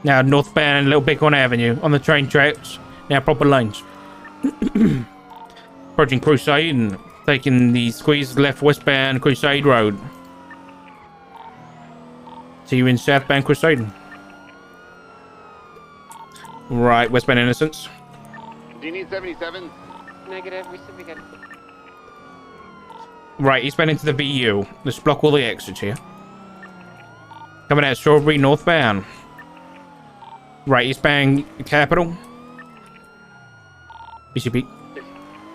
Now northbound Little Bighorn Avenue on the train tracks. Now proper lanes. Approaching Crusade and taking the squeeze left westbound Crusade Road. See you in southbound Crusade. Right, westbound Innocence. Do you need 77? Negative, we should be good. Right, eastbound into the VU. Let's block all the exits here. Coming out Strawberry northbound. Right, eastbound Capital. BCP.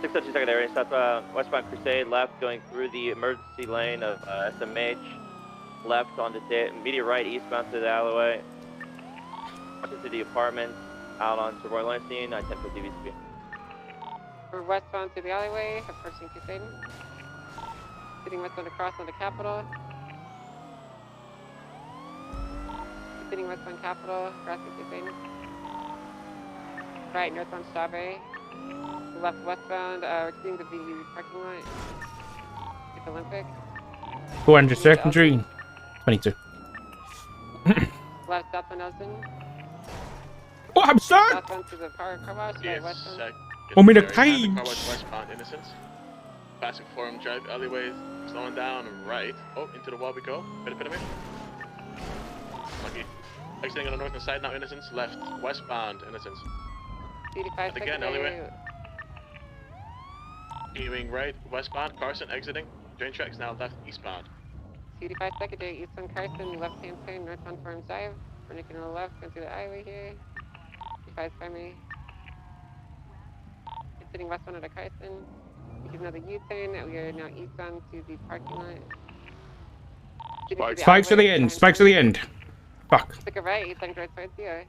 602 secondary, south westbound Crusade, left going through the emergency lane of SMH, left on the immediate right, eastbound to the alleyway, to the apartments, out onto Roy Leinstein, 1050 VCP. We're westbound to the alleyway, approaching Crusade. Sitting westbound across on the Capitol. Sitting westbound Capitol, crossing Crusade. Right, northbound Strawberry. Left westbound, we're seeing the VU parking lot. It's Olympic. 400 secondary. 22. Left southbound Nelson. Oh, I'm stuck! Southbound to the car wash, right westbound. Want me to cage? Car wash westbound Innocence. Passing Forum Drive alleyways, slowing down right. Oh, into the wall we go. Bit of me. Lucky. Exiting on the northern side now, Innocence. Left, westbound Innocence. 85 And again, alleyway. Continuing right, westbound, Carson exiting. Train tracks now left, eastbound. 85 secondary, eastbound Carson, left-hand turn, northbound Farm Drive. We're making a left, going through the highway here. 85 primary. Sitting westbound at a Carson. Taking another U-turn. We are now eastbound to the parking lot. Spikes to the end. Spikes to the end. Fuck. Took a right, eastbound right towards you.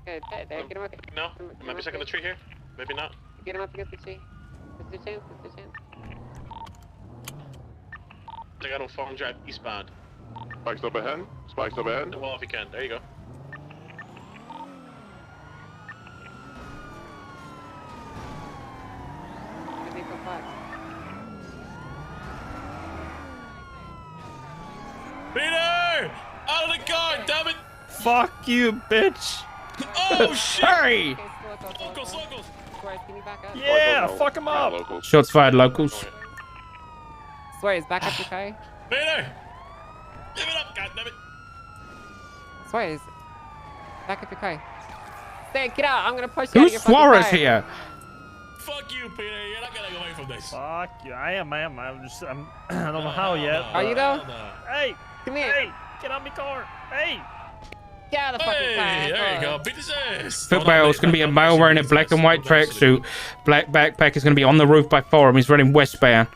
Good, there. Get him up. No, might be stuck on the tree here. Maybe not. Get him up against the tree. Mr. Chance, Mr. Chance. I got on Forum Drive eastbound. Spikes up ahead. Spikes up ahead. The wall if you can. There you go. Peter! Out of the car, damn it! Fuck you, bitch! Oh shit! Hey! Locals! Yeah, fuck him up! Shots fired, locals. Suarez, back up your car. Peter! Give it up, goddammit! Suarez, back up your car. Stay, get out! I'm gonna push you out of Who's your fucking Suarez car. here? Fuck you, Peter! You're not gonna go away from this. Fuck you, I am. I don't know how yet. Are you though? Hey! Come here. Hey! Get on me car! Hey! Get out of the fucking car. Hey, there you go. Beat his ass. Football is going to be a male wearing a black and white tracksuit. Black backpack is going to be on the roof by Forum. He's running westbound.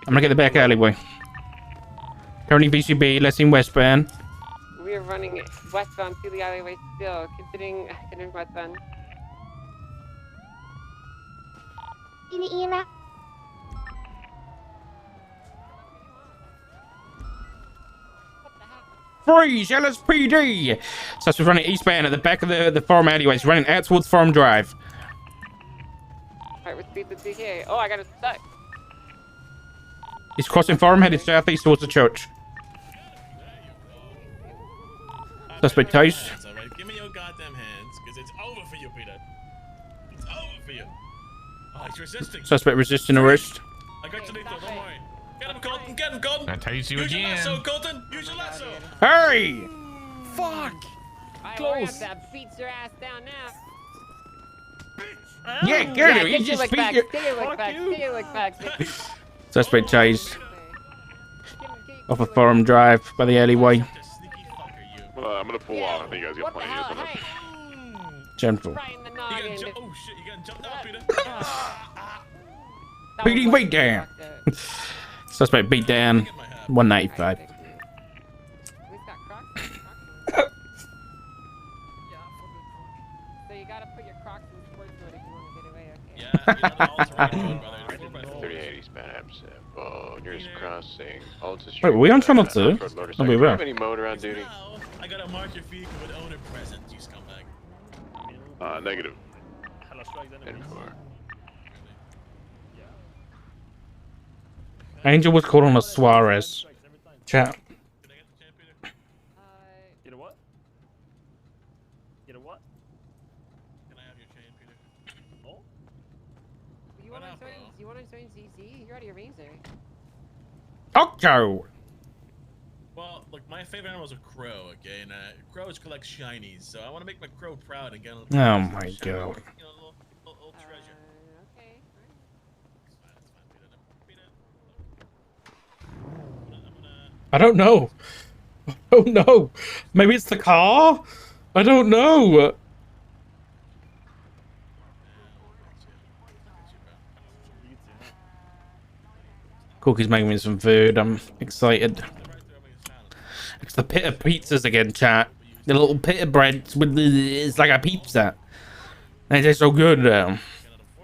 I'm going to get the back alleyway. Currently VCB, let's in westbound. We are running westbound to the alleyway still, considering westbound. Freeze, LSPD! So we're running eastbound at the back of the Forum alleyway. He's running out towards Forum Drive. Alright, we're speed to here. Oh, I got it stuck. He's crossing Forum, headed southeast towards the church. Suspect taste. Give me your goddamn hands, because it's over for you, Peter. It's over for you. Oh, he's resisting. Suspect resisting arrest. I got you, Lethal, don't worry. Get him, Colton, get him, Colton. I tase you Use again. your lasso, Colton. Use your lasso. Hey! Fuck! Close. That beats your ass down now. Yeah, get him. He Get your just lick beat back. you. Get your lick back. Get your lick back. Suspect chased off of Forum Drive by the alleyway. I'm gonna pull off. I think you guys got plenty of this one. Gentle. Right in the noggin. Oh shit, you gotta jump now, Peter. PD beat down. Suspect beat down. 195. So you gotta put your Crocs in sports mode if you want to get away, okay? Yeah, you know, the all-terrain code, brother. 38 eastbound absent. Oh, nearest crossing. Wait, were we on channel 2? Oh, we were. Have any mode around duty? Now, I gotta mark your vehicle with owner present, you scumbag. Negative. Hello, strikes enemies. 10-4. Angel was called on a Suarez. Chat. You know what? You know what? Can I have your chain, Peter? Oh, You What want up, to join? bro? You want to join CC? You're out of your range there. Octo! Well, look, my favorite animal is a crow, okay? And crows collect shinies, so I want to make my crow proud and get a little Oh shiny, my you god. know, little treasure. Okay. That's fine, Peter. Then, Peter, look, I'm gonna I don't know. Oh no. Maybe it's the car? I don't know. look at you. Look at you, bro. you too, huh? Cookie's making me some food. I'm excited. Step right through everything's silent. It's the pita pizzas again, chat. The little pita breads with it's like a pizza. They taste so good. Cannot afford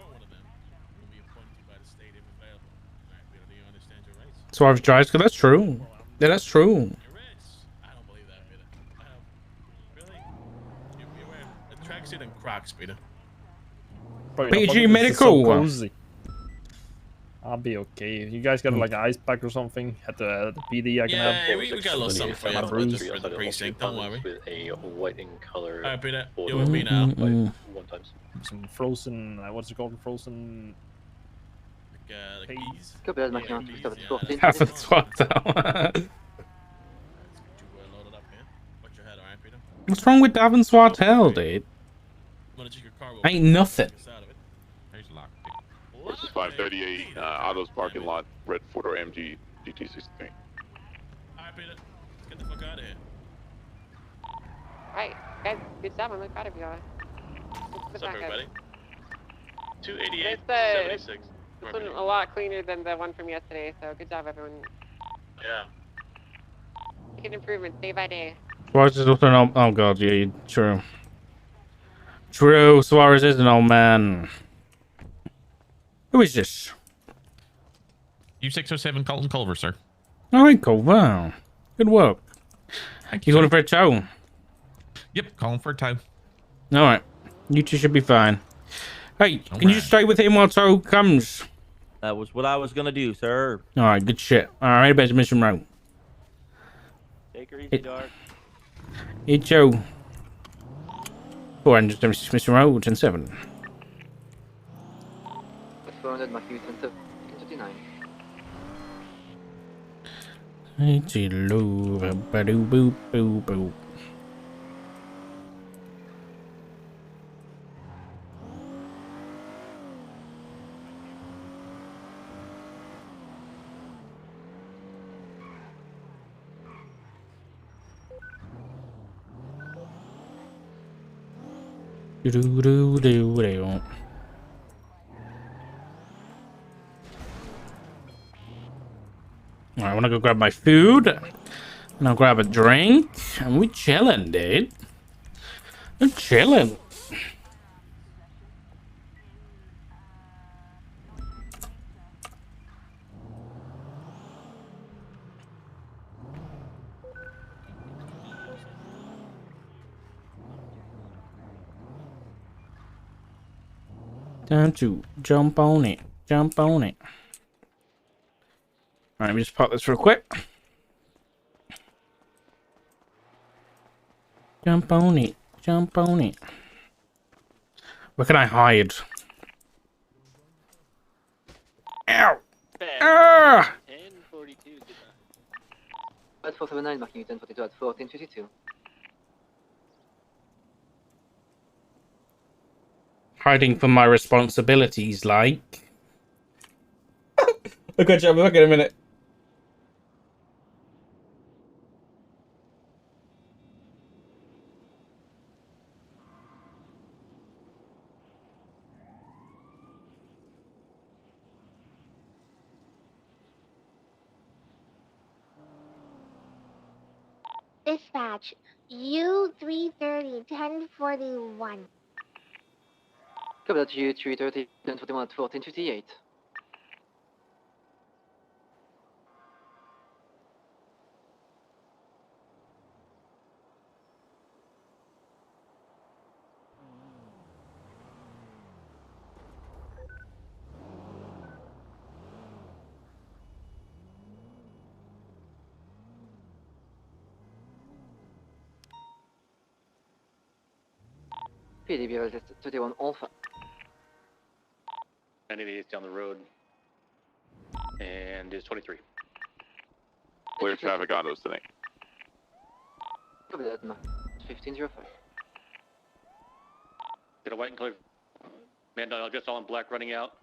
one of them. Will be appointed to you by the state if available. Alright, Peter, do you understand your rights? So I've tried. That's true. Yeah, that's true. You're rich. I don't believe that, Peter. Really? You're wearing a tracksuit and Crocs, Peter. Bro, PG this is Medical. So cozy. I'll be okay. You guys got like an ice pack or something at the PD I can have? Yeah, we got a little something for you. My bruise. For the precinct, don't worry. With a white in color. Alright, Peter, you're with me now. One times. Some frozen, what's it called? Frozen. Like Peas. peas. Copy that, Yeah, Machine. peas, Stop at yeah, 14. Haven't swapped out. Let's get you loaded up here. Watch your head, alright, Peter? What's wrong with Davin Swartel, dude? I'm gonna check your cargo. Ain't nothing. This is 538, Autos parking lot, red 4-door MG GT63. Alright, Peter. Let's get the fuck out of here. Alright, guys, good job. I'm really proud of y'all. What's up, everybody? 288, It's, 76. This one's a lot cleaner than the one from yesterday, so good job, everyone. Yeah. Making improvements day by day. Suarez is also an old... Oh god, yeah, true. True, Suarez is an old man. Who is this? U607 Colton Culver, sir. Alright, cool. Wow. Good work. Thank You you, going sir. for a tow? Yep, calling for a tow. Alright. You two should be fine. Hey, can you Alright. just stay with him while tow comes? That was what I was gonna do, sir. Alright, good shit. Alright, back to Mission Row. Take her easy, dog. Hey, Joe. 476 Mission Row, 10-7. 400, Machine 1039. Hey, Chilo, ba-doo, boop, boop, boop. Do-do-do-do-do. I want to go grab my food, and I'll grab a drink, and we chilling, dude. We're chilling. Time to jump on it. Jump on it. All right, let me just pop this real quick. Jump on it. Jump on it. Where can I hide? Ow! Ah! 1042. At 479, Machine 1042 at 1452. Hiding from my responsibilities, like. Okay, I'll be back in a minute. Dispatch, U330, 1041. Copy that, U330, 1041 at 1458. PD Bureau 21 Alpha. 988 down the road. And is 23. Clear traffic autos tonight. 1505. Get a white and clear. Man, just all in black running out.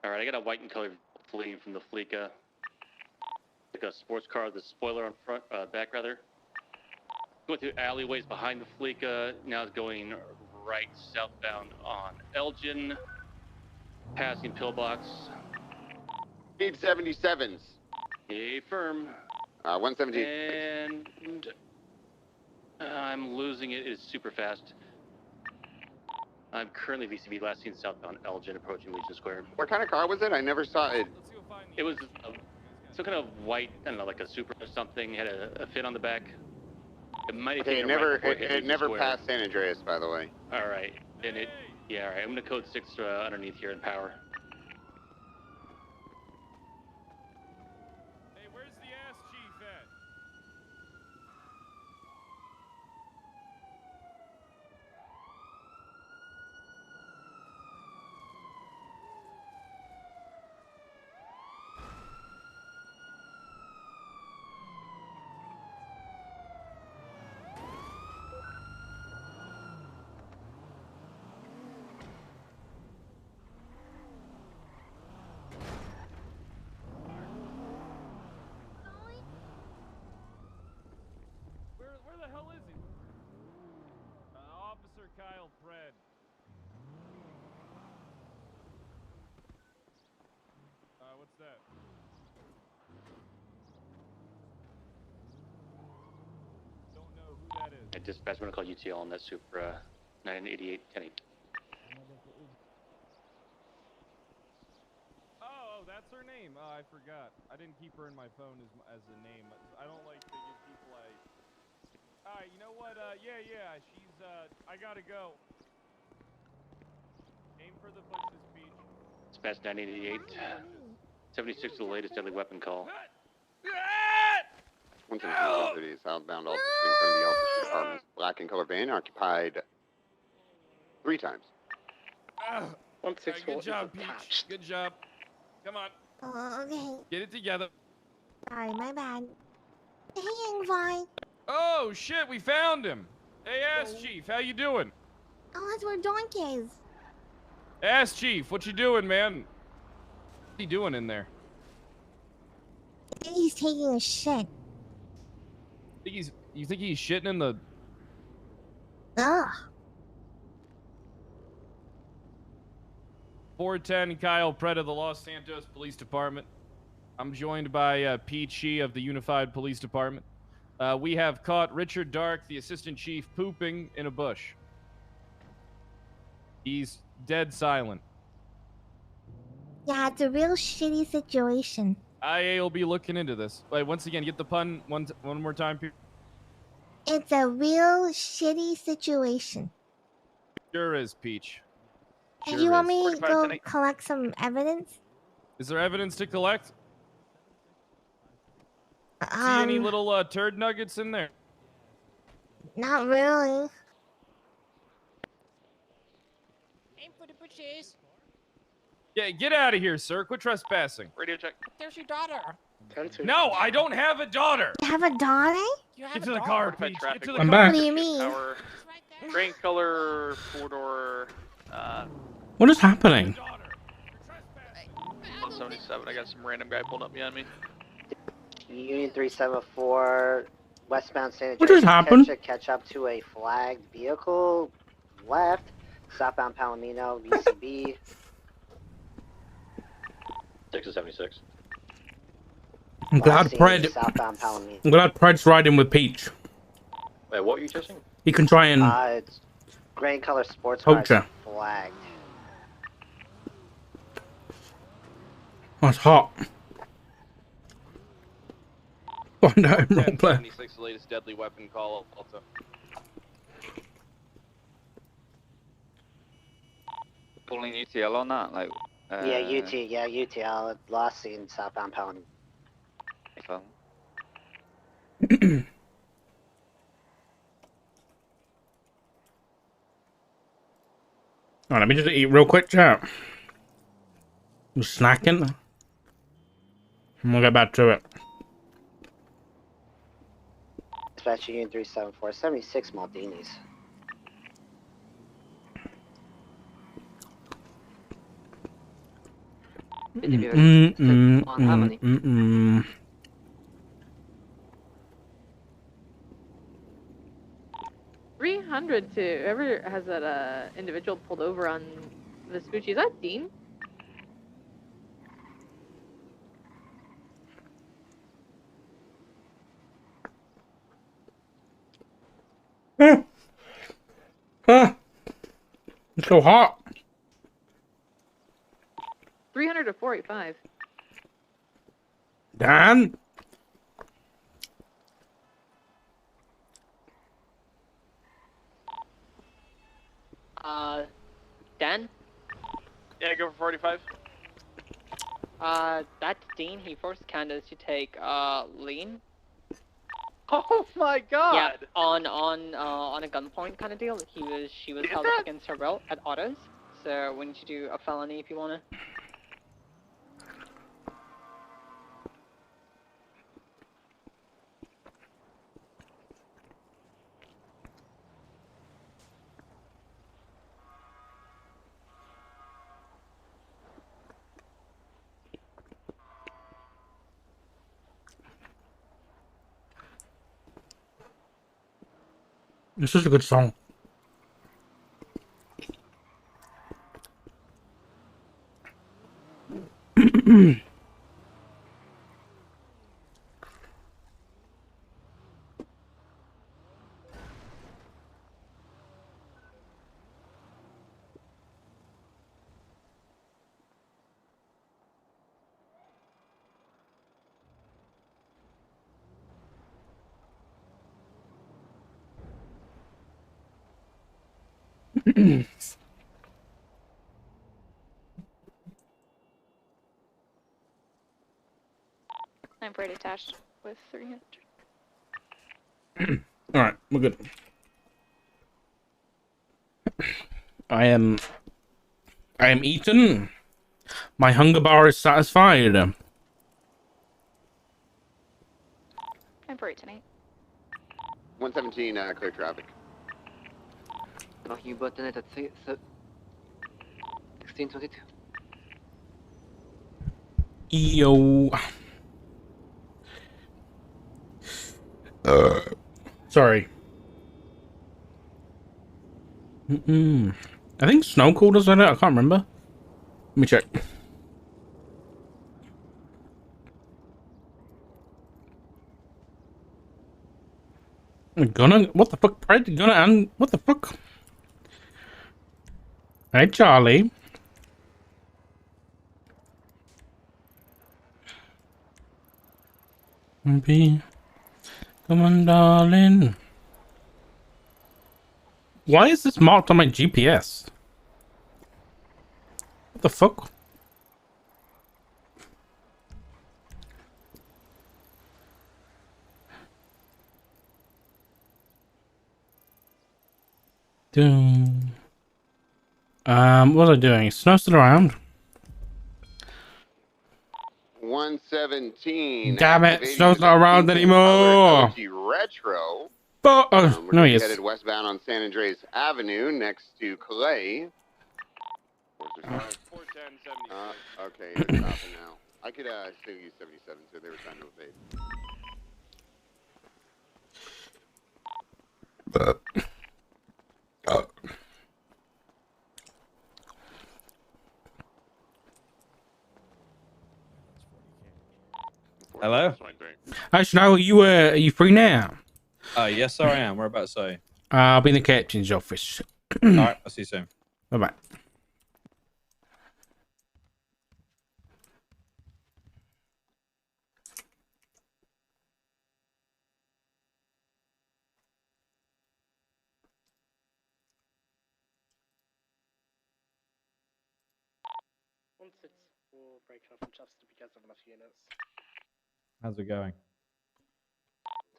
All right, I got a white and colored fleeing from the Fleeca. Like a sports car with a spoiler on front, back rather. Going through alleyways behind the Fleeca. Now it's going right southbound on Elgin. Passing pillbox. Speed 77s. A firm. 117. And I'm losing it. It's super fast. I'm currently VCB, last seen southbound Elgin, approaching Legion Square. What kind of car was it? I never saw it. It was some kind of white, I don't know, like a Supra or something. Had a fin on the back. It might have taken it never passed San Andreas, by the way. All right, then it. Yeah, all right. I'm gonna code 6 underneath here in power. Hey, where's the ass chief at? Where the hell is he? Officer Kyle Pred. What's that? Don't know who that is. I dispatch, I'm gonna call UTL on that Supra 988 10. Oh, that's her name. Oh, I forgot. I didn't keep her in my phone as a name. I don't like to give people like. Alright, you know what? Yeah, she's, I gotta go. Aim for the push to speech. Dispatch 988. 76 to the latest deadly weapon call. 117 southbound Alta Street from the Alta Street Apartments. Black and color van occupied 3 times. 164. Good job, Peach. Good job. Come on. Oh, okay. Get it together. Sorry, my bad. Hey, fine. Oh, shit, we found him. Hey, Ass Chief, how you doing? Oh, that's where donkeys. Ass Chief, what you doing, man? What's he doing in there? I think he's taking a shit. You think he's shitting in the... Ugh. 410 Kyle Pred of the Los Santos Police Department. I'm joined by Peachy of the Unified Police Department. We have caught Richard Dark, the assistant chief, pooping in a bush. He's dead silent. Yeah, it's a real shitty situation. IA will be looking into this. Wait, once again, get the pun one more time, Peter. It's a real shitty situation. Sure is, Peach. Hey, Sure you want is. me to go collect some evidence? Is there evidence to collect? See any little turd nuggets in there? Not really. Aim for the bushes. Yeah, get out of here, sir. Quit trespassing. Radio check. There's your daughter. No, I don't have a daughter. You have a daughter? You have Get a to the daughter? car, Peach. Get to the I'm car. back. What do you mean? Green color 4-door. What is happening? 177. I got some random guy pulling up behind me. Union 374, westbound San What just happened? Catch up to a flagged vehicle. Left, southbound Palomino, VCB. 6 to 76. I'm glad Pred. Southbound Palomino. I'm glad Pred's riding with Peach. Wait, what were you chasing? He can try and It's gray and color sports car poacher. flagged. Oh, it's hot. Oh no, wrong player. 76, the latest deadly weapon call, Alta. Pulling UTL on that, like. Yeah, UTL, last seen southbound Palomino. Alright, let me just eat real quick, chat. I'm snacking. And we'll get back to it. Dispatch Union 374, 76 Maldinis. On how many? 300 to whoever has that individual pulled over on Vespucci. Is that Dean? It's so hot. 300 to 485. Dan? Dan? Yeah, go for 45. That's Dean. He forced Candace to take, lean. Oh my god! Yeah, on a gunpoint kind of deal. She was held up against her belt at Otto's. So we need to do a felony if you wanna. This is a good song. I'm pretty attached with 300. Alright, we're good. I am eaten. My hunger bar is satisfied. I'm pretty tonight. 117, clear traffic. Marking button at 1622. Yo. Sorry. I think Snow Cool does that. I can't remember. Let me check. Gonna, what the fuck? Pride gonna, and what the fuck? Hey, Charlie. Be, come on, darling. Why is this marked on my GPS? What the fuck? Doom. What was I doing? Snow's still around. 117. Damn it, Snow's not around anymore. Retro. Oh, no, he is. Headed westbound on San Andreas Avenue next to Clay. Okay, it's stopping now. I could still use 77, so they were trying to evade. Hello? Actually, no, are you free now? Yes, sir, I am. We're about to say. I'll be in the captain's office. Alright, I'll see you soon. Bye-bye. We'll break off just because of enough units. How's it going?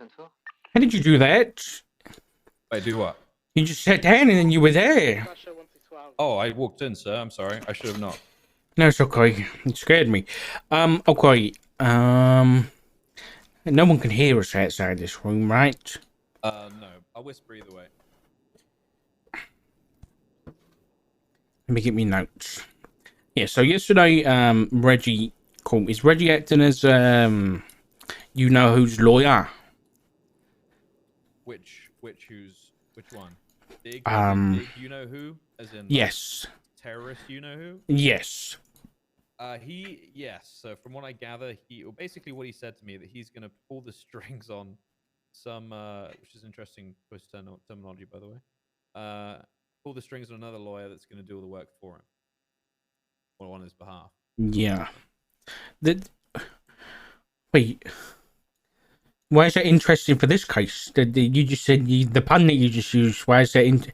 10-4. How did you do that? Wait, do what? You just sat down and then you were there. Oh, I walked in, sir. I'm sorry. I should have not. No, it's okay. It scared me. Okay. No one can hear us outside this room, right? No. I'll whisper either way. Let me get me notes. Yeah, so yesterday, Reggie called. Is Reggie acting as, you know who's lawyer? Which one? Big, big you know who? As in yes. Terrorist you know who? Yes. Yes. So from what I gather, basically what he said to me that he's gonna pull the strings on some, which is interesting terminology by the way. Pull the strings on another lawyer that's gonna do all the work for him, or on his behalf. Yeah. Wait. Why is that interesting for this case? You just said the pun that you just used. Why is that?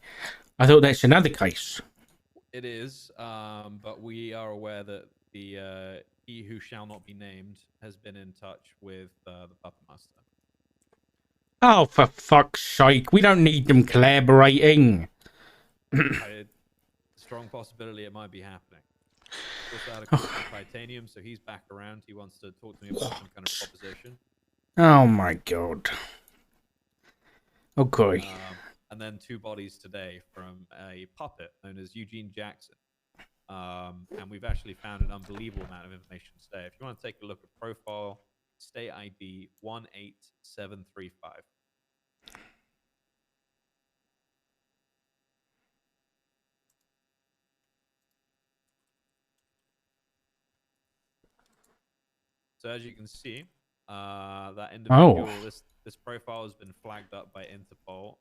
I thought that's another case. It is, but we are aware that the he who shall not be named has been in touch with the puppet master. Oh, for fuck's sake! We don't need them collaborating. Strong possibility it might be happening. Also had a call from Titanium, so he's back around. He wants to talk to me about some kind of proposition. Oh my god. Okay. And then 2 bodies today from a puppet known as Eugene Jackson. And we've actually found an unbelievable amount of information today. If you want to take a look at profile, state ID 18735. So as you can see, that individual, this profile has been flagged up by Interpol.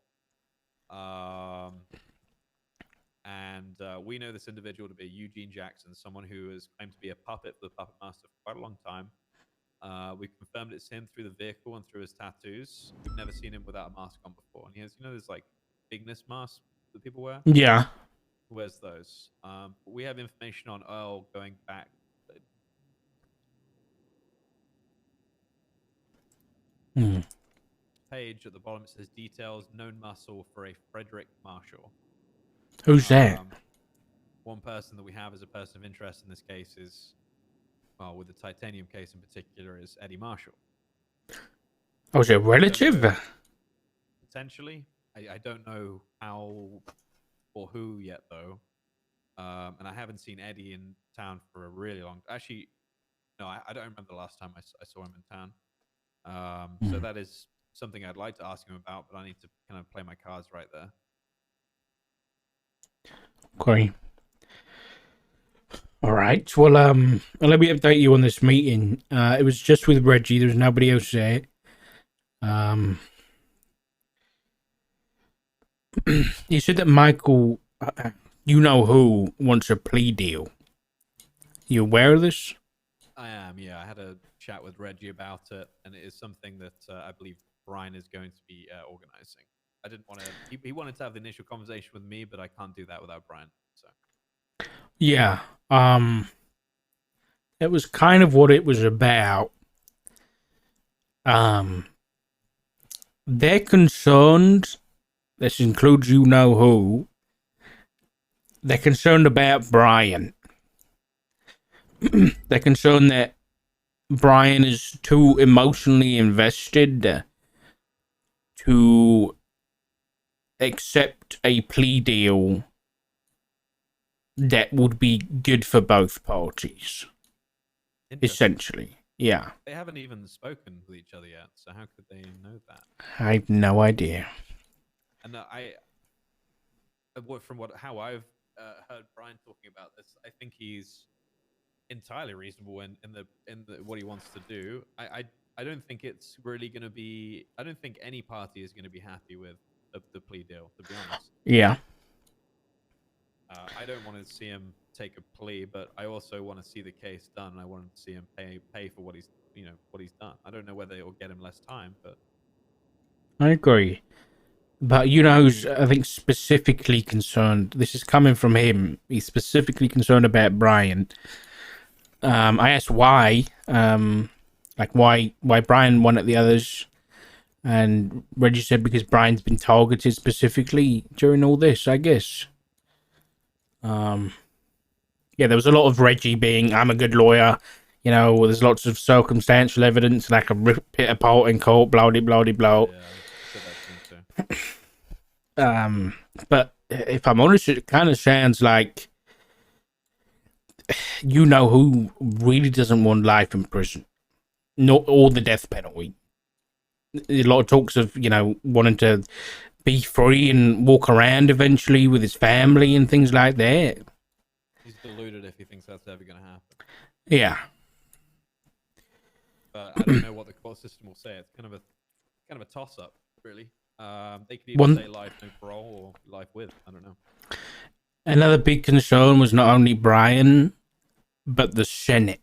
And we know this individual to be Eugene Jackson, someone who has claimed to be a puppet for the Puppet Master for quite a long time. We confirmed it's him through the vehicle and through his tattoos. We've never seen him without a mask on before. And he has, those like bigness masks that people wear? Yeah. He wears those. We have information on Earl going back. Page at the bottom, it says details, known muscle for a Frederick Marshall. Who's that? One person that we have as a person of interest in this case is, well, with the Titanium case in particular, is Eddie Marshall. Oh, is it a relative? Potentially. I don't know how or who yet, though. And I haven't seen Eddie in town for a really long... Actually, no, I don't remember the last time I saw him in town. So that is something I'd like to ask him about, but I need to kind of play my cards right there. Okay. All right. Well, let me update you on this meeting. It was just with Reggie. There's nobody else there. You said that Michael, you know who, wants a plea deal. You aware of this? I am, yeah. I had a chat with Reggie about it, and it is something that I believe Brian is going to be organizing. I didn't want to... He wanted to have the initial conversation with me, but I can't do that without Brian, so... Yeah. That was kind of what it was about. They're concerned, this includes you know who, they're concerned about Brian. They're concerned that Brian is too emotionally invested to accept a plea deal that would be good for both parties. Essentially, yeah. They haven't even spoken with each other yet, so how could they know that? I have no idea. And how I've heard Brian talking about this, I think he's entirely reasonable in what he wants to do. I don't think it's really going to be... I don't think any party is going to be happy with the plea deal, to be honest. Yeah. I don't want to see him take a plea, but I also want to see the case done. I want to see him pay for what he's done. I don't know whether it will get him less time, but I agree. But you know who's, I think, specifically concerned, this is coming from him, he's specifically concerned about Brian. I asked why, like why Brian won at the others, and Reggie said because Brian's been targeted specifically during all this, I guess. Yeah, there was a lot of Reggie being, I'm a good lawyer, you know, there's lots of circumstantial evidence, and I can rip it apart in court, blah, blah, blah, blah. But if I'm honest, it kind of sounds like, you know, who really doesn't want life in prison, not all the death penalty. A lot of talks of, you know, wanting to be free and walk around eventually with his family and things like that. He's deluded if he thinks that's ever going to happen. Yeah. But I don't know what the court system will say. It's kind of a toss-up, really. They could either say life no parole or life with. I don't know. Another big concern was not only Brian, but the Senate.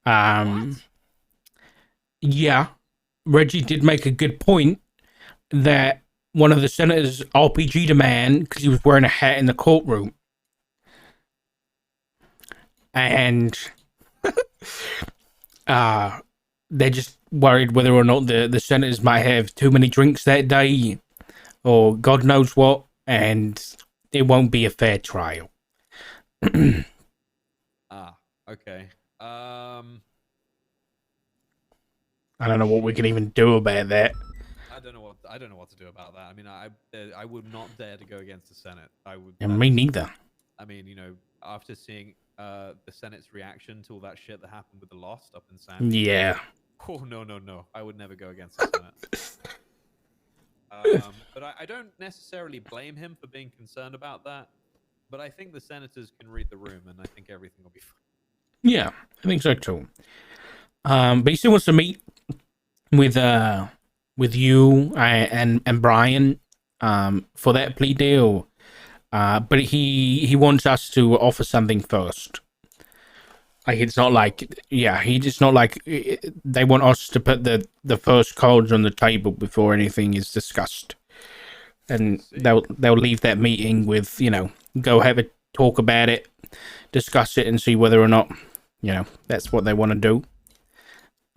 Yeah, Reggie did make a good point that one of the senators RPG'd a man because he was wearing a hat in the courtroom. And they're just worried whether or not the senators might have too many drinks that day or God knows what, and it won't be a fair trial. Okay. I don't know what we can even do about that. I don't know what to do about that. I mean, I would not dare to go against the Senate. I would. Yeah, me neither. I mean, you know, after seeing the Senate's reaction to all that shit that happened with the Lost up in San Diego. Yeah. Oh no! I would never go against the Senate. But I don't necessarily blame him for being concerned about that. But I think the senators can read the room, and I think everything will be fine. Yeah, I think so too. But he still wants to meet with you and Brian for that plea deal. But he wants us to offer something first. Like it's not like, yeah, it's not like they want us to put the first cards on the table before anything is discussed, and they'll leave that meeting with, you know, go have a talk about it, discuss it, and see whether or not, you know, that's what they want to do,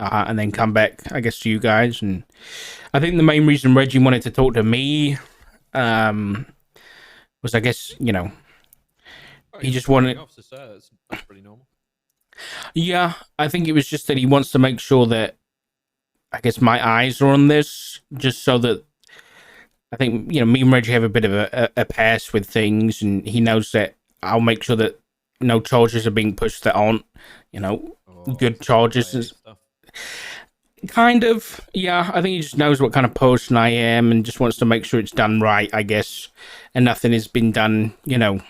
and then come back, I guess, to you guys. And I think the main reason Reggie wanted to talk to me was, I guess, you know, he just wanted. That's pretty normal. Yeah, I think it was just that he wants to make sure that, I guess, my eyes are on this, just so that, I think, you know, me and Reggie have a bit of a pass with things, and he knows that I'll make sure that no charges are being pushed that aren't, you know, good charges. Kind of, yeah. I think he just knows what kind of person I am and just wants to make sure it's done right, I guess, and nothing has been done, you know,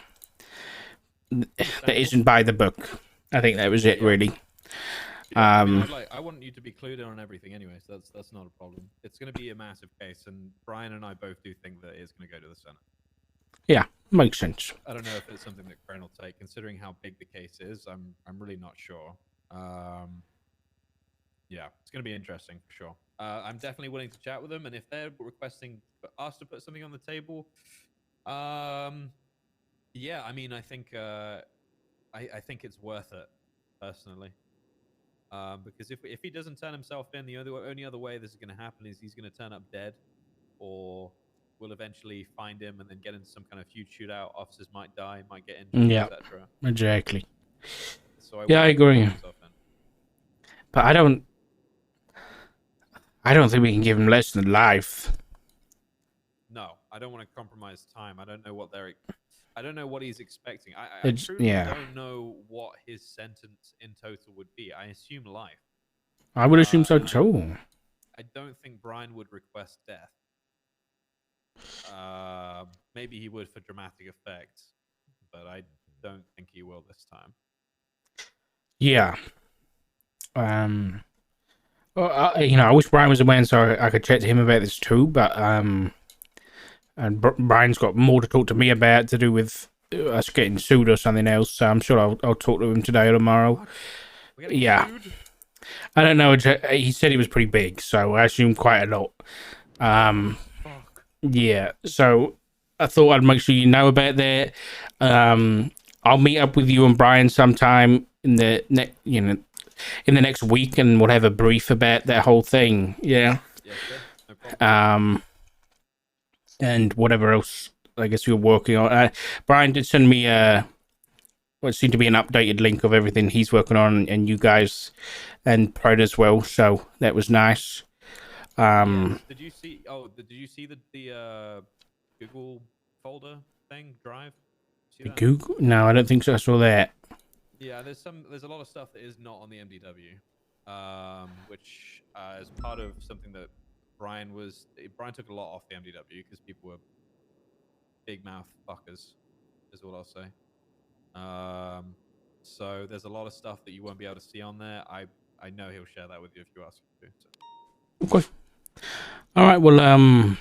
that isn't by the book. I think that was it, really. I mean, I want you to be clued in on everything anyway, so that's not a problem. It's going to be a massive case, and Brian and I both do think that it is going to go to the Senate. Yeah, makes sense. I don't know if it's something that Crane will take, considering how big the case is. I'm really not sure. Yeah, it's going to be interesting for sure. I'm definitely willing to chat with them, and if they're requesting us to put something on the table, yeah, I mean, I think I think it's worth it, personally. Because if he doesn't turn himself in, the only other way this is going to happen is he's going to turn up dead, or we'll eventually find him and then get into some kind of huge shootout. Officers might die, might get injured, Yeah, etc. exactly. So I agree. But I don't think we can give him less than life. No, I don't want to compromise time. I don't know what he's expecting. I truly don't know what his sentence in total would be. I assume life. I would assume so too. I don't think Brian would request death. Maybe he would for dramatic effect, but I don't think he will this time. Yeah. Well, you know, I wish Brian was away so I could chat to him about this too, but and Brian's got more to talk to me about to do with us getting sued or something else, so I'm sure I'll talk to him today or tomorrow. Yeah. Sued? I don't know. He said he was pretty big, so I assume quite a lot. Yeah, so I thought I'd make sure you know about that. I'll meet up with you and Brian sometime in the in the next week, and we'll have a brief about that whole thing. Yeah. Yeah, sure. No problem. And whatever else I guess you're working on. Brian did send me what seemed to be an updated link of everything he's working on, and you guys and Pred as well. So that was nice. Yes. Did you see? Oh, did you see the Google folder thing drive? See that? Google? No, I don't think so. I saw that. Yeah, there's a lot of stuff that is not on the MDW, which is part of something that Brian took a lot off the MDW because people were big mouth fuckers, is what I'll say. So there's a lot of stuff that you won't be able to see on there. I know he'll share that with you if you ask him to. So. Okay. All right. Well,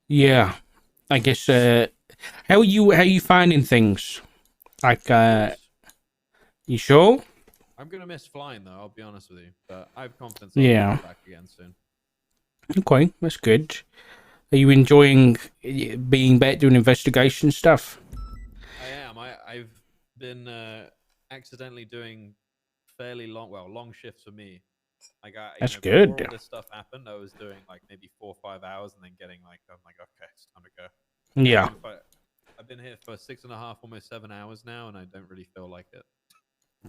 yeah. I guess. How are you finding things? Like, you sure? I'm gonna miss flying though. I'll be honest with you, but I have confidence. Yeah. I'll be back again soon. Okay, that's good. Are you enjoying being back doing investigation stuff? I am. I've been accidentally doing fairly long shifts for me. Like That's before good. all this stuff happened, I was doing like maybe 4 or 5 hours, and then getting like, I'm like, okay, it's time to go. Yeah. I've been here for 6.5, almost 7 hours now, and I don't really feel like it.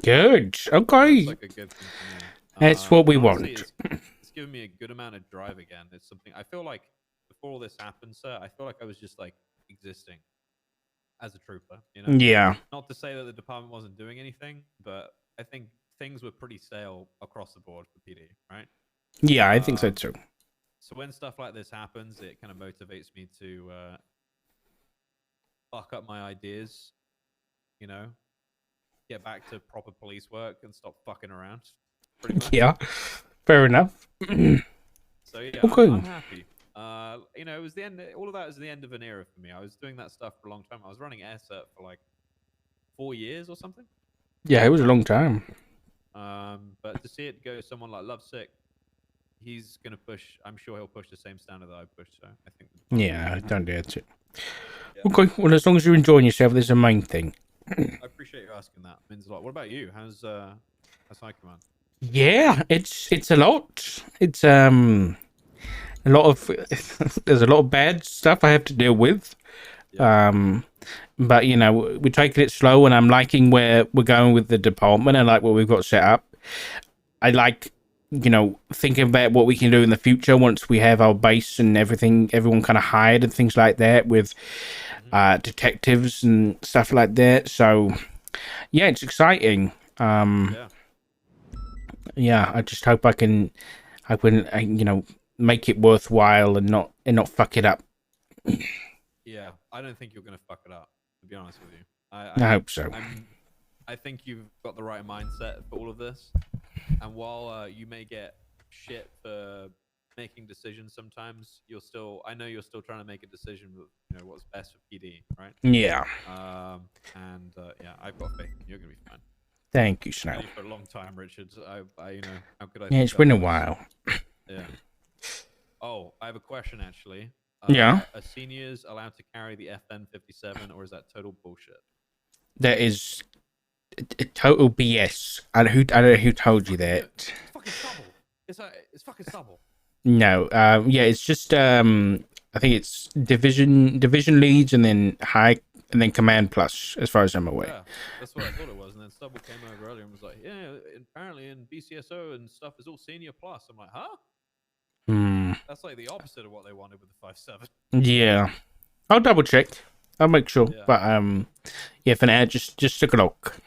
Good. Okay. That's like a good thing for me. That's what we Honestly, want. it's given me a good amount of drive again. It's something I feel like before all this happened, sir. I feel like I was just like existing as a trooper. You know? Yeah. Not to say that the department wasn't doing anything, but I think things were pretty stale across the board for PD, right? Yeah, I think so too. So when stuff like this happens, it kind of motivates me to fuck up my ideas, you know, get back to proper police work and stop fucking around. Pretty much. Yeah, fair enough. So yeah, Okay. I'm happy. You know, it was the end. All of that was the end of an era for me. I was doing that stuff for a long time. I was running AirCert for like 4 years or something. Yeah, it was a long time. But to see it go to someone like Lovesick, he's gonna push. I'm sure he'll push the same standard that I pushed. So I think. Yeah, I don't doubt it. Okay, well, as long as you're enjoying yourself, that's the main thing. I appreciate you asking that. It means a lot. What about you? How's High Command? Yeah, it's a lot. It's a lot of there's a lot of bad stuff I have to deal with. But you know, we're taking it slow, and I'm liking where we're going with the department. I like what we've got set up. I like, you know, thinking about what we can do in the future once we have our base and everyone kind of hired and things like that with detectives and stuff like that. So yeah, it's exciting. Yeah, I just hope I can, you know, make it worthwhile and not fuck it up. Yeah, I don't think you're gonna fuck it up. To be honest with you, I hope so. I think you've got the right mindset for all of this. And while you may get shit for making decisions sometimes, I know you're still trying to make a decision with, you know, what's best for PD, right? Yeah. Yeah, I've got faith. You're gonna be fine. Thank you, Snow. For a long time, Richard. I you know, how could I? Yeah, it's been a while. Yeah. Oh, I have a question actually. Yeah. Are seniors allowed to carry the FN-57, or is that total bullshit? That is a total BS. I don't know who told you that. It's fucking stubble. It's fucking stubble. No. Yeah, it's just I think it's division leads and then command plus, as far as I'm aware. Yeah, that's what I thought it was. And then Stubble came over earlier and was like, yeah, apparently in BCSO and stuff is all senior plus. I'm like, huh? That's like the opposite of what they wanted with the 5.7. Yeah. I'll double check. I'll make sure. Yeah. But yeah, for now, just took a look.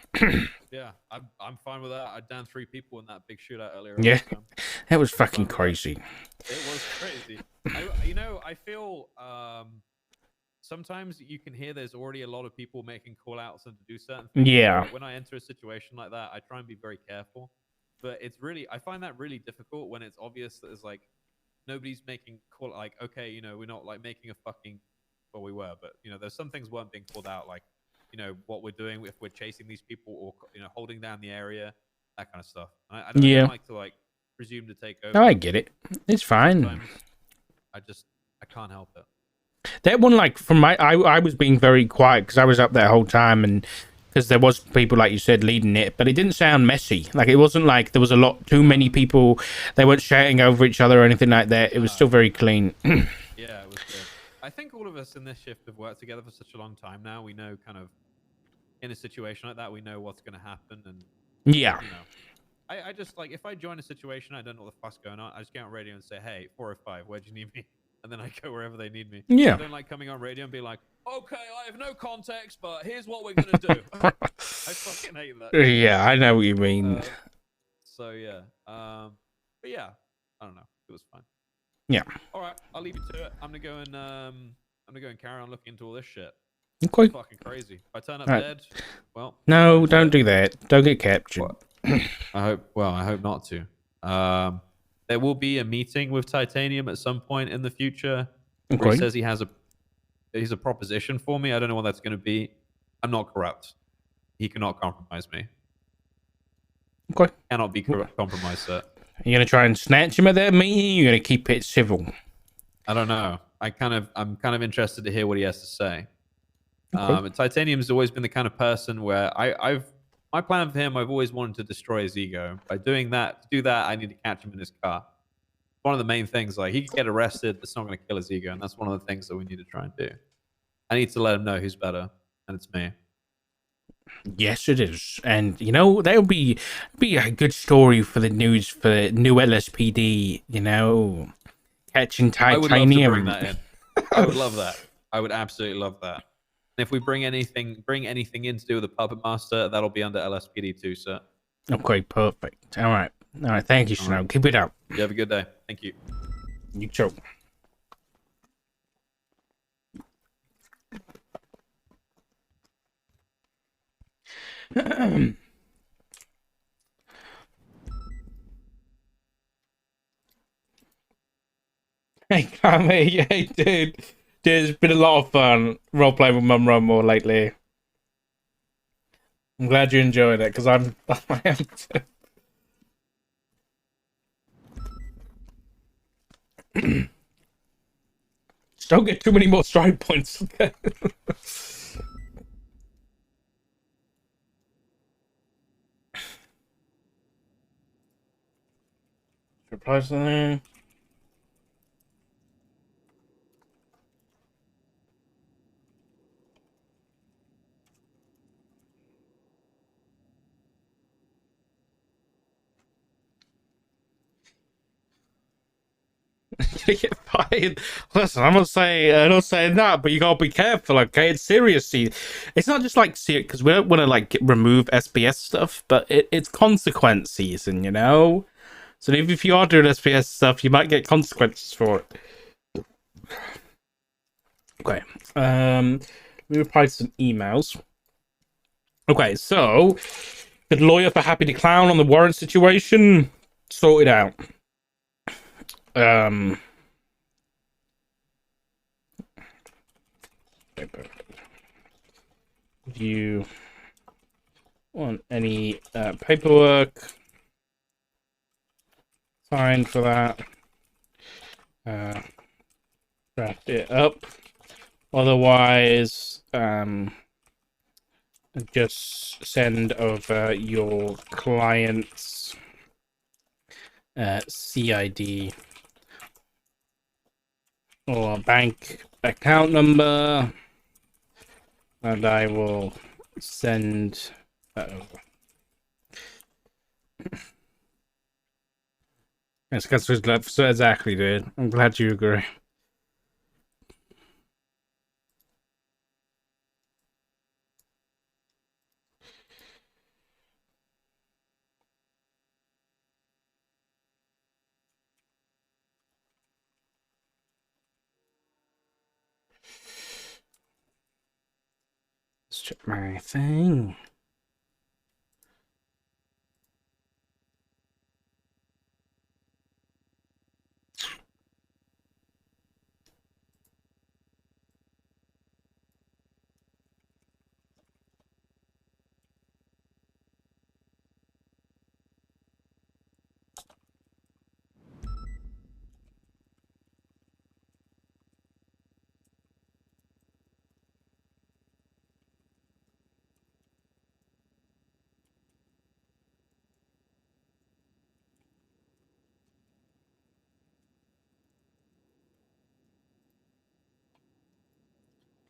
Yeah, I'm fine with that. I downed 3 people in that big shootout earlier. Yeah, that was fucking crazy. It was crazy. You know, I feel sometimes you can hear there's already a lot of people making call outs and to do certain things. Yeah. When I enter a situation like that, I try and be very careful. But I find that really difficult when it's obvious that there's like nobody's making call, like, okay, you know, we're not like making a fucking, well, we were, but you know, there's some things weren't being called out, like, you know, what we're doing if we're chasing these people or, you know, holding down the area, that kind of stuff. I don't like to like presume to take over. No, I get it. It's fine. Sometimes I can't help it. That one, like, from I was being very quiet because I was up that whole time, and because there was people, like you said, leading it, but it didn't sound messy. Like, it wasn't like there was a lot too many people. They weren't shouting over each other or anything like that. It was still very clean. Yeah, it was good. I think all of us in this shift have worked together for such a long time now. We know kind of in a situation like that, we know what's going to happen, and Yeah. you know, I just like if I join a situation, I don't know what the fuck's going on. I just get on radio and say, "Hey, 405, where do you need me?" And then I go wherever they need me. Yeah. I don't like coming on radio and be like, "Okay, I have no context, but here's what we're gonna do." I fucking hate that. Yeah, I know what you mean. So yeah, but yeah, I don't know. It was fun. Yeah. All right, I'll leave you to it. I'm gonna go and carry on looking into all this shit. Okay. It's fucking crazy. If I turn up Alright. dead, well. No, don't do that. Don't get captured. I hope not to. There will be a meeting with Titanium at some point in the future. Where Okay. he says he has a proposition for me. I don't know what that's going to be. I'm not corrupt. He cannot compromise me. Okay. Cannot be compromised, sir. Are you gonna try and snatch him at that meeting? You're gonna keep it civil. I don't know. I'm kind of interested to hear what he has to say. Okay. Titanium's always been the kind of person where my plan for him, I've always wanted to destroy his ego. By doing that, to do that, I need to catch him in his car. One of the main things, like he could get arrested, that's not going to kill his ego, and that's one of the things that we need to try and do. I need to let him know who's better, and it's me. Yes, it is, and you know that would be a good story for the news for the new LSPD. You know, catching I would love to titanium. bring that in. I would love that. I would absolutely love that. And if we bring anything in to do with the puppet master, that'll be under LSPD too, sir. Okay, perfect. All right. Thank you, Snow. Keep it up. You have a good day. Thank you. You too. Hey, Cammy. Hey, dude. It's been a lot of fun role playing with Mum more lately. I'm glad you enjoyed it because I am too. Just don't get too many more strike points. Okay. Reply something. Get fired. Listen, I'm not saying that, but you gotta be careful, okay? It's serious. It's not just like serious because we don't want to like remove SBS stuff, but it's consequences, and you know. So if you are doing SBS stuff, you might get consequences for it. Okay. Let me reply to some emails. Okay, so good lawyer for Happy to Clown on the warrant situation. Sorted out. If you want any paperwork signed for that, draft it up. Otherwise, just send over your client's CID or bank account number, and I will send that over. Yes, so exactly, dude. I'm glad you agree. Let's check my thing.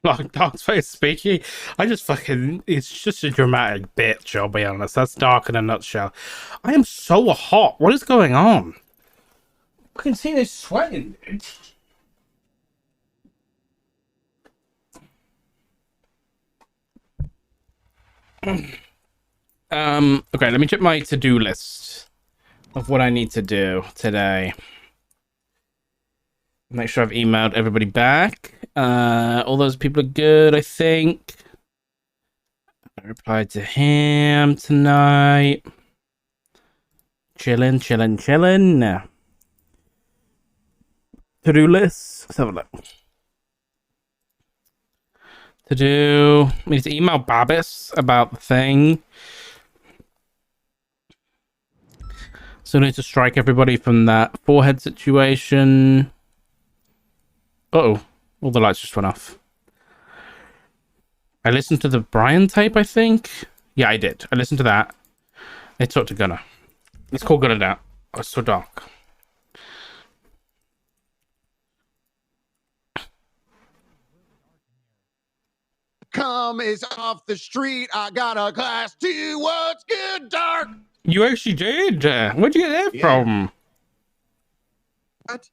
Like Dark's face speaking. It's just a dramatic bitch, I'll be honest. That's Dark in a nutshell. I am so hot. What is going on? I can see this sweating, dude. Okay, let me check my to-do list of what I need to do today. Make sure I've emailed everybody back. All those people are good, I think. I replied to him tonight. Chilling. To-do list. Let's have a look. To do. I need to email Babis about the thing. So I need to strike everybody from that forehead situation. Uh-oh. All the lights just went off. I listened to the Brian tape, I think. Yeah, I did. I listened to that. I talked to Gunnar. Let's call Gunnar now. Oh, it's so dark. Come is off the street. I got a class 2. What's good, Dark? You actually did. Where'd you get that from? What?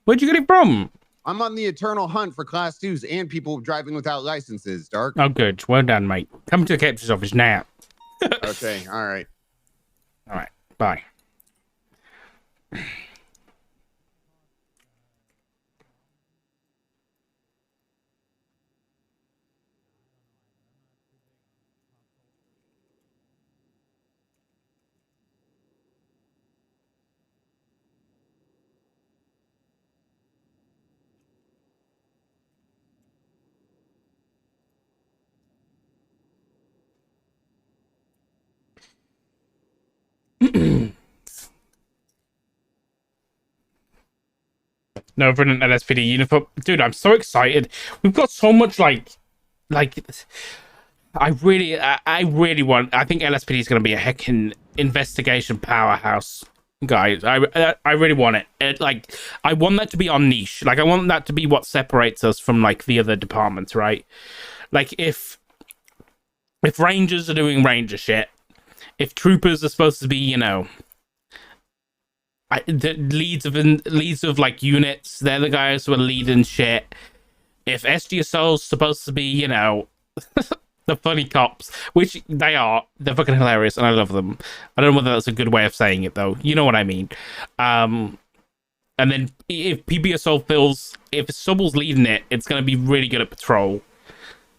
Where'd you get it from? I'm on the eternal hunt for class 2s and people driving without licenses, Dark. Oh, good. Well done, mate. Come to the captain's office now. Okay, all right. All right. Bye. No, for an LSPD uniform. Dude, I'm so excited. We've got so much I really want. I think LSPD is going to be a heckin' investigation powerhouse, guys. I really want it. I want that to be our niche. I want that to be what separates us from the other departments, right? If Rangers are doing Ranger shit, if troopers are supposed to be, the leads of units, they're the guys who are leading shit. If SDSO's supposed to be, the funny cops, which they're fucking hilarious and I love them. I don't know whether that's a good way of saying it though. You know what I mean. And then if PBSO if Stubble's leading it, it's gonna be really good at patrol.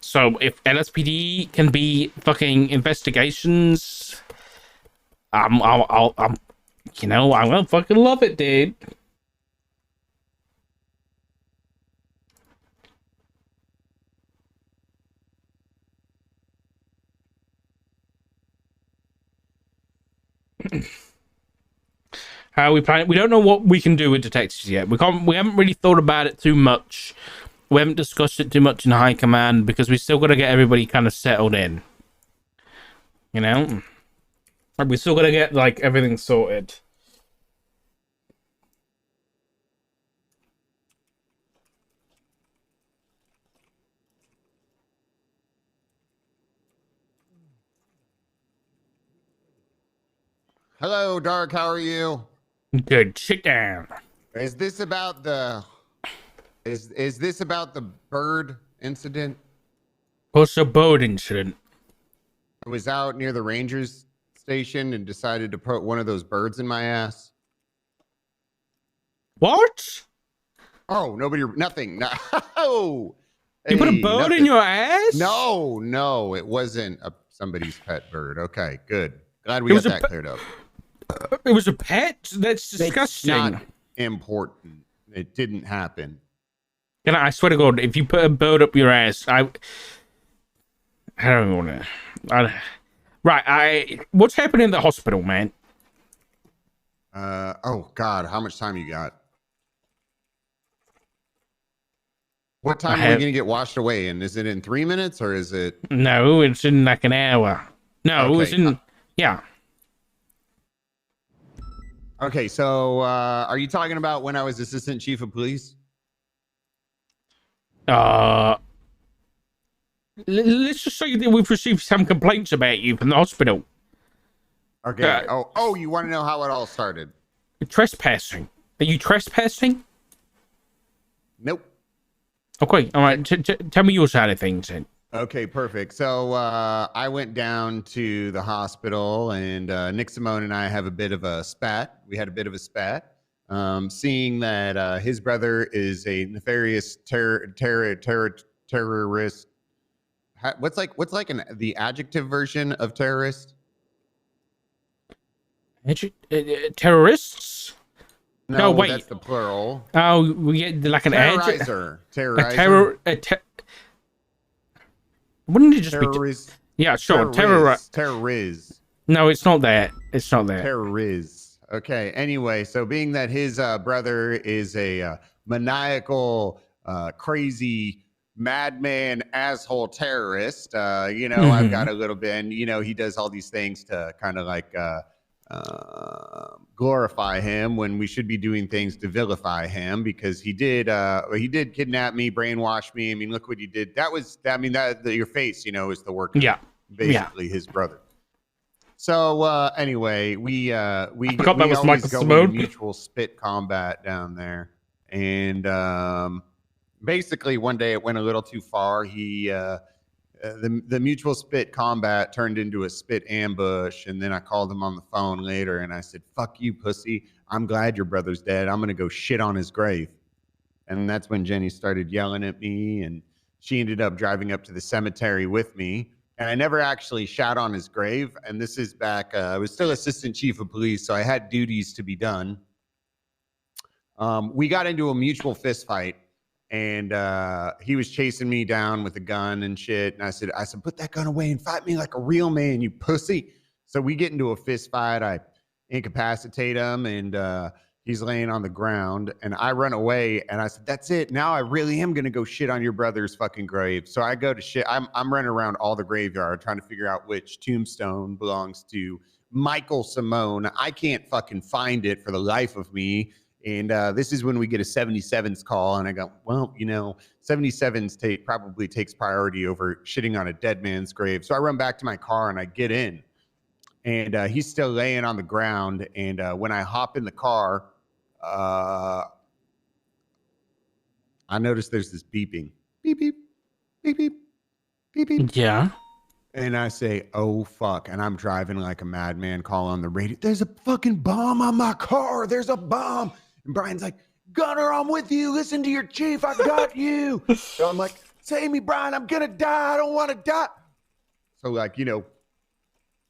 So if LSPD can be fucking investigations, I'm gonna fucking love it, dude. How we plan it? We don't know what we can do with detectives yet. We haven't really thought about it too much. We haven't discussed it too much in high command because we still got to get everybody kind of settled in. We still got to get everything sorted. Hello, Dark. How are you? Good. Sit down. Is this about the? Is this about the bird incident? What's a bird incident? I was out near the Rangers station and decided to put one of those birds in my ass. What? Oh, nothing. No. You put a bird in your ass? No, it wasn't somebody's pet bird. Okay, good. Glad we got that cleared up. It was a pet? That's disgusting. It's not important. It didn't happen. I swear to God, if you put a bird up your ass, I don't want to. Right, what's happening in the hospital, man? Oh God, how much time you got? What time are we gonna get washed away? And is it in 3 minutes or is it? No, it's in an hour. No, okay. It's in yeah. Okay, so are you talking about when I was assistant chief of police? let's just say that we've received some complaints about you from the hospital. Okay. Oh, you want to know how it all started? Trespassing. Are you trespassing? Nope. Okay, all right. Tell me your side of things then. Okay, perfect. So I went down to the hospital, and Nick Simone and I have a bit of a spat. We had a bit of a spat, seeing that his brother is a nefarious terrorist. What's the adjective version of terrorist? Terrorists? No, wait. that's the plural. Oh, we get like an terrorizer. Terrorizer. Wouldn't it just terrorist? Yeah, sure. Terroriz. No, it's not that. It's not that. Terroriz. Okay. Anyway, so being that his brother is a maniacal, crazy, madman, asshole terrorist, I've got a little bit, and he does all these things to kind of like glorify him when we should be doing things to vilify him, because he did kidnap me, brainwash me. I mean, look what he did. Your face, is the work of basically his brother. So anyway, we always go into mutual spit combat down there, and basically one day it went a little too far. The mutual spit combat turned into a spit ambush, and then I called him on the phone later, and I said, "Fuck you, pussy. I'm glad your brother's dead. I'm gonna go shit on his grave." And that's when Jenny started yelling at me, and she ended up driving up to the cemetery with me. And I never actually shot on his grave. And this is back, I was still assistant chief of police, so I had duties to be done. We got into a mutual fist fight, and he was chasing me down with a gun and shit. And I said, put that gun away and fight me like a real man, you pussy. So we get into a fist fight. I incapacitate him, and he's laying on the ground, and I run away, and I said, that's it. Now I really am going to go shit on your brother's fucking grave. So I go to shit. I'm running around all the graveyard trying to figure out which tombstone belongs to Michael Simone. I can't fucking find it for the life of me. And this is when we get a 77s call, and I go, well, 77s probably takes priority over shitting on a dead man's grave. So I run back to my car, and I get in, and he's still laying on the ground. And when I hop in the car, I noticed there's this beeping. Beep, beep, beep, beep, beep, beep. Yeah. And I say, oh, fuck. And I'm driving like a madman, call on the radio. There's a fucking bomb on my car. There's a bomb. And Brian's like, Gunner, I'm with you. Listen to your chief. I got you. So I'm like, save me, Brian. I'm going to die. I don't want to die. So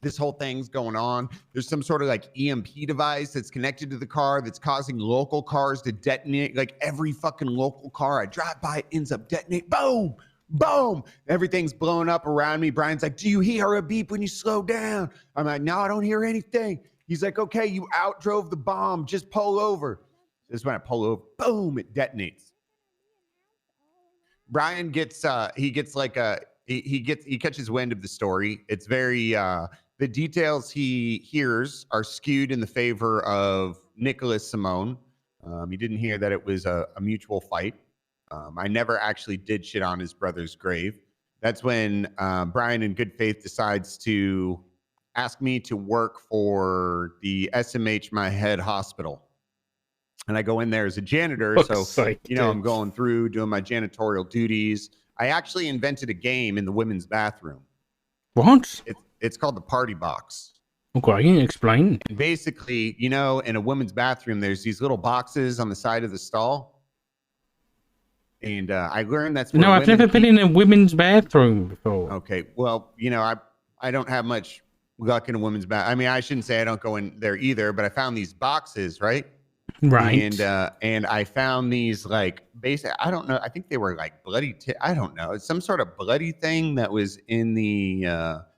this whole thing's going on. There's some sort of like EMP device that's connected to the car that's causing local cars to detonate. Like every fucking local car I drive by ends up detonate. Boom, boom. Everything's blowing up around me. Brian's like, do you hear a beep when you slow down? I'm like, no, I don't hear anything. He's like, okay, you outdrove the bomb. Just pull over. This is when I pull over. Boom, it detonates. Brian gets, he catches wind of the story. It's very, the details he hears are skewed in the favor of Nicholas Simone. He didn't hear that it was a mutual fight. I never actually did shit on his brother's grave. That's when Brian, in good faith, decides to ask me to work for the SMH My Head Hospital. And I go in there as a janitor. I'm going through doing my janitorial duties. I actually invented a game in the women's bathroom. What? It's called the Party Box. Okay, explain. And basically, in a women's bathroom, there's these little boxes on the side of the stall. And I learned that's where No, I've never been in a women's bathroom before. Okay, well, I don't have much luck in a women's bath. I mean, I shouldn't say I don't go in there either, but I found these boxes, right? Right. And I found these I don't know. I think they were like bloody. I don't know. It's some sort of bloody thing that was in the.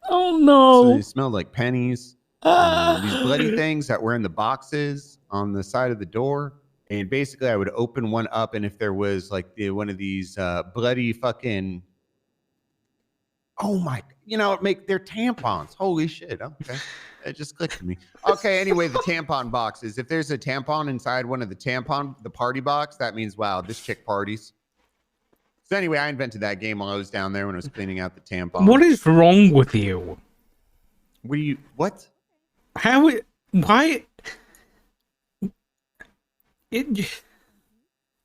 Oh no! So they smelled like pennies. These bloody things that were in the boxes on the side of the door, and basically I would open one up, and if there was one of these bloody fucking. Oh my! They're tampons. Holy shit! Okay. It just clicked to me. Okay, anyway, the tampon boxes. If there's a tampon inside one of the party box, that means, wow, this chick parties. So anyway, I invented that game while I was down there when I was cleaning out the tampons. What is wrong with you? What? How? Why? It.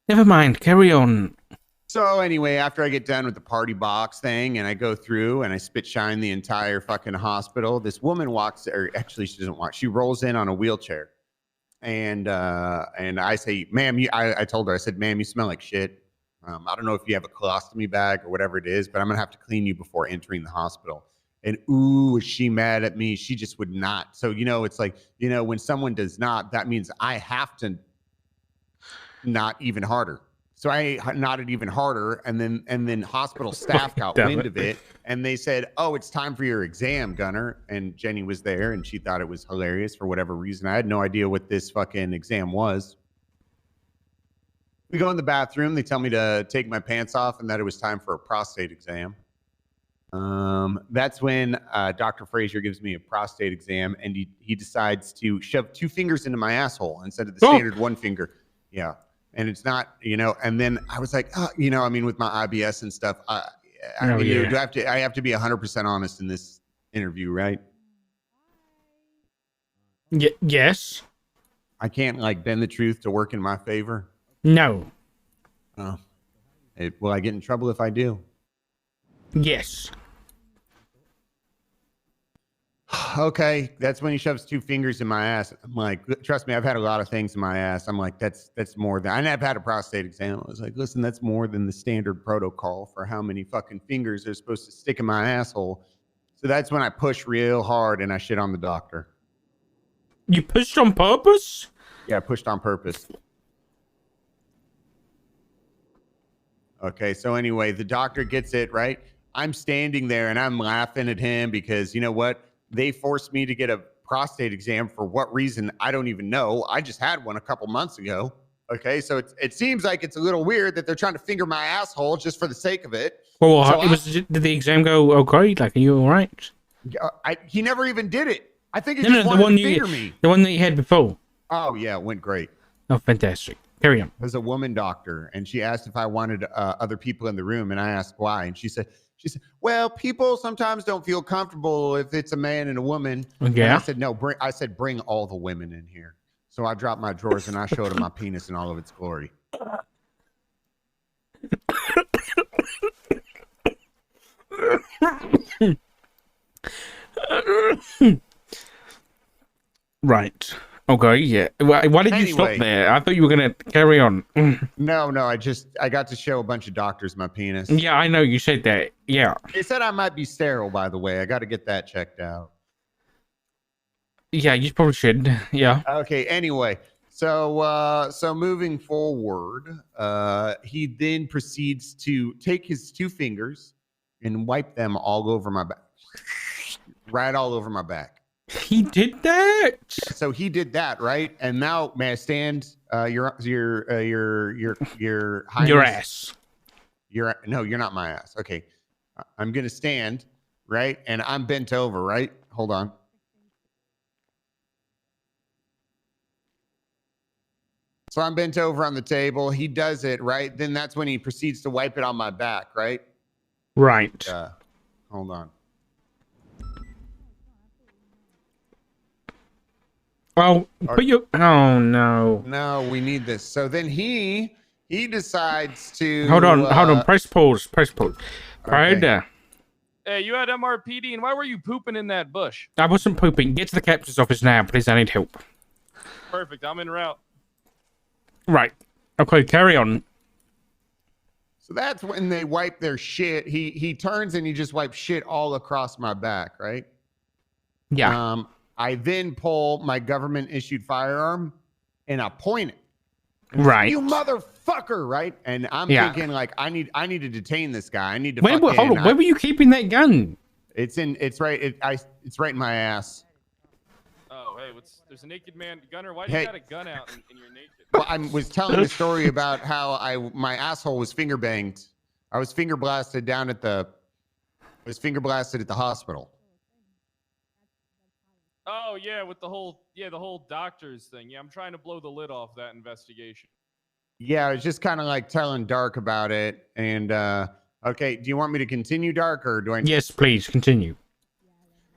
Never mind. Carry on. So anyway, after I get done with the party box thing and I go through and I spit shine the entire fucking hospital, this woman walks, or actually she doesn't walk, she rolls in on a wheelchair. And I say, ma'am, I told her, I said, ma'am, you smell like shit. I don't know if you have a colostomy bag or whatever it is, but I'm going to have to clean you before entering the hospital. And ooh, is she mad at me? She just would not. So, it's like, when someone does not, that means I have to not even harder. So I nodded even harder, and then hospital staff got wind of it, and they said, "Oh, it's time for your exam, Gunner." And Jenny was there, and she thought it was hilarious for whatever reason. I had no idea what this fucking exam was. We go in the bathroom. They tell me to take my pants off, and that it was time for a prostate exam. That's when Dr. Frazier gives me a prostate exam, and he decides to shove 2 fingers into my asshole instead of the standard 1 finger. Yeah. And it's not, and then I was like, with my IBS and stuff, I have to be 100% honest in this interview, right? Yes. I can't bend the truth to work in my favor. No. Oh. Will I get in trouble if I do? Yes. Okay, that's when he shoves 2 fingers in my ass. I'm like, trust me, I've had a lot of things in my ass. I'm like, that's more than. I've had a prostate exam. I was like, listen, that's more than the standard protocol for how many fucking fingers are supposed to stick in my asshole. So that's when I push real hard and I shit on the doctor. You pushed on purpose? Yeah, I pushed on purpose. Okay, so anyway, the doctor gets it, right? I'm standing there and I'm laughing at him because you know what? They forced me to get a prostate exam for what reason? I don't even know. I just had one a couple months ago. Okay, so it seems like it's a little weird that they're trying to finger my asshole just for the sake of it. Well, so did the exam go okay? Are you all right? He never even did it. I think he just wanted to finger me. The one that you had before. Oh yeah, it went great. Oh, fantastic. Carry on. There's a woman doctor, and she asked if I wanted other people in the room, and I asked why, and she said, well, people sometimes don't feel comfortable if it's a man and a woman. Yeah. And I said, no, bring all the women in here. So I dropped my drawers and I showed her my penis in all of its glory. Right. Okay, yeah. Why did you stop there? I thought you were going to carry on. No, I got to show a bunch of doctors my penis. Yeah, I know you said that. Yeah. They said I might be sterile, by the way. I got to get that checked out. Yeah, you probably should. Yeah. Okay, anyway. So moving forward, he then proceeds to take his 2 fingers and wipe them all over my back. Right all over my back. He did that. So he did that, right? And now, may I stand? Your highness? Your ass. No, you're not my ass. Okay, I'm gonna stand, right? And I'm bent over, right? Hold on. So I'm bent over on the table. He does it, right? Then that's when he proceeds to wipe it on my back, right? Right. Hold on. Oh, but you. Oh no. No, we need this. So then he decides to. Hold on. Press pause. Right there. Hey, you had MRPD, and why were you pooping in that bush? I wasn't pooping. Get to the captain's office now, please. I need help. Perfect. I'm en route. Right. Okay, carry on. So that's when they wipe their shit. He turns and he just wipes shit all across my back, right? Yeah. I then pull my government-issued firearm and I point it. Right. You motherfucker, right? And I'm thinking I need to detain this guy. I need to. Hold on. Where were you keeping that gun? It's right in my ass. Oh, hey, there's a naked man. Gunner, why do you got a gun out and you're naked? Well, I was telling the story about how my asshole was finger banged. I was finger blasted at the hospital. Oh yeah, with the whole doctors thing. Yeah, I'm trying to blow the lid off that investigation. Yeah, I was just kind of like telling Dark about it. And okay, do you want me to continue, Dark, or do I? Yes, please continue.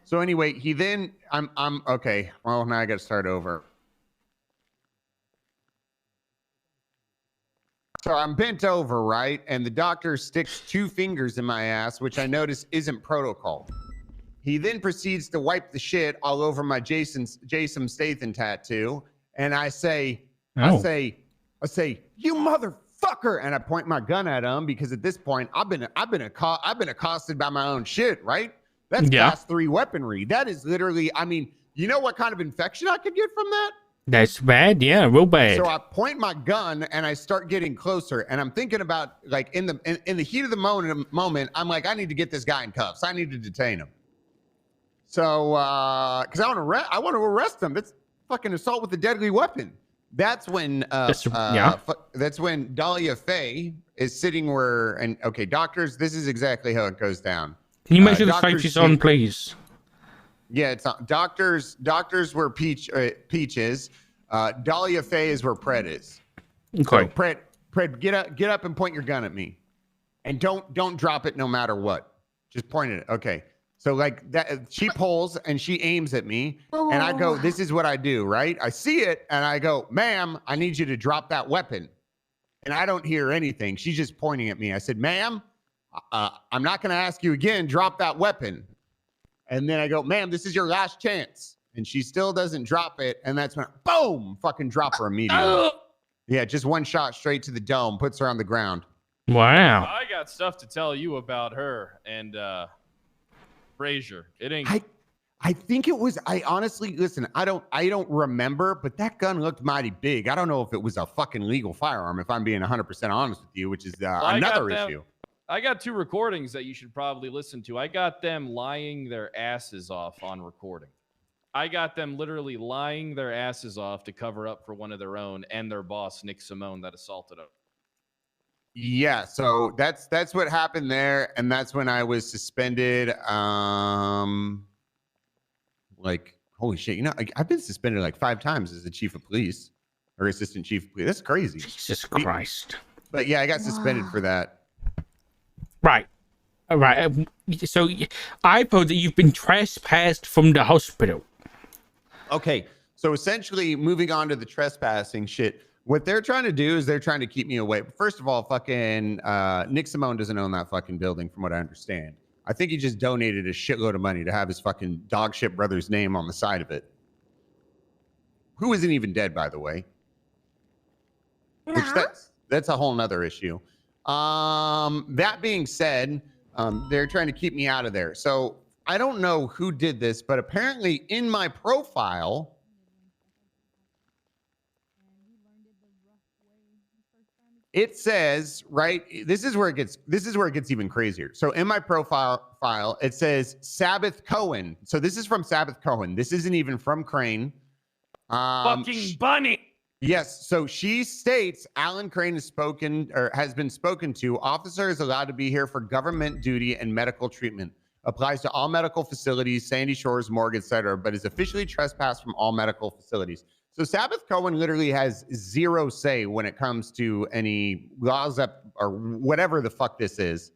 So anyway, he then I'm okay. Well, now I got to start over. So I'm bent over, right? And the doctor sticks 2 fingers in my ass, which I notice isn't protocol. He then proceeds to wipe the shit all over my Jason Statham tattoo, and I say, Oh. I say, you motherfucker, and I point my gun at him because at this point I've been accosted by my own shit, right? That's class 3 weaponry. That is literally, I mean, you know what kind of infection I could get from that? That's bad. Yeah, real bad. So I point my gun and I start getting closer, and I'm thinking about like in the heat of the moment, I'm like, I need to get this guy in cuffs. I need to detain him. So because I want to arrest him. That's fucking assault with a deadly weapon. That's when that's when Dahlia Faye is sitting where okay, doctors, this is exactly how it goes down. Can you make sure the safety is on, please? Yeah, it's on. Doctors where Peach is. Dahlia Faye is where Pred is. Okay. So Pred, get up and point your gun at me, and don't drop it no matter what. Just point it. Okay. So like that, she pulls and she aims at me, and I go, "This is what I do, right?" I see it, and I go, "Ma'am, I need you to drop that weapon." And I don't hear anything. She's just pointing at me. I said, "Ma'am, I'm not going to ask you again. Drop that weapon." And then I go, "Ma'am, this is your last chance." And she still doesn't drop it. And that's when, boom, fucking drop her immediately. Yeah, just one shot straight to the dome, puts her on the ground. Wow. I got stuff to tell you about her and Frazier. It ain't. I think it was. I honestly listen. I don't remember, but that gun looked mighty big. I don't know if it was a fucking legal firearm. If I'm being 100% honest with you, which is another issue. I got 2 recordings that you should probably listen to. I got them lying their asses off on recording. I got them literally lying their asses off to cover up for one of their own and their boss, Nick Simone, that assaulted them. Yeah, so that's what happened there, and that's when I was suspended. Like, holy shit, you know, I've been suspended like 5 times as the chief of police or assistant chief of police. That's crazy. Jesus Christ. But yeah, I got suspended for that. Right. All right. So I suppose that you've been trespassed from the hospital. Okay. So essentially, moving on to the trespassing shit, what they're trying to do is they're trying to keep me away. First of all, fucking Nick Simone doesn't own that fucking building, from what I understand. I think he just donated a shitload of money to have his fucking dog shit brother's name on the side of it. Who isn't even dead, by the way. Which that's a whole nother issue. That being said, they're trying to keep me out of there. So I don't know who did this, but apparently in my profile, it says, right, this is where it gets even crazier. So in my profile file, it says Sabbath Cohen. So this is from Sabbath Cohen. This isn't even from Crane. Fucking bunny. Yes. So she states Alan Crane has been spoken to. Officer is allowed to be here for government duty and medical treatment. Applies to all medical facilities, Sandy Shores, morgue, etc., but is officially trespassed from all medical facilities. So Sabbath Cohen literally has zero say when it comes to any laws up or whatever the fuck this is.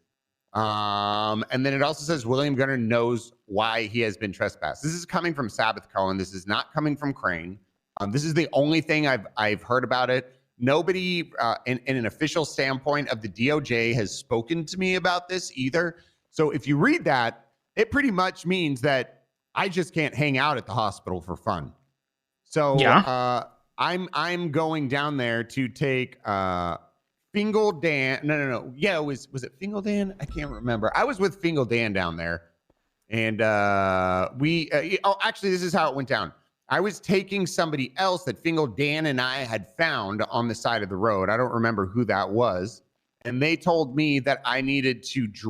And then it also says William Gunner knows why he has been trespassed. This is coming from Sabbath Cohen. This is not coming from Crane. This is the only thing I've heard about it. Nobody in an official standpoint of the DOJ has spoken to me about this either. So if you read that, it pretty much means that I just can't hang out at the hospital for fun. So yeah. I'm going down there to take Fingal Dan. No. Yeah, was it Fingal Dan? I can't remember. I was with Fingal Dan down there, and actually, this is how it went down. I was taking somebody else that Fingal Dan and I had found on the side of the road. I don't remember who that was, and they told me that I needed to drop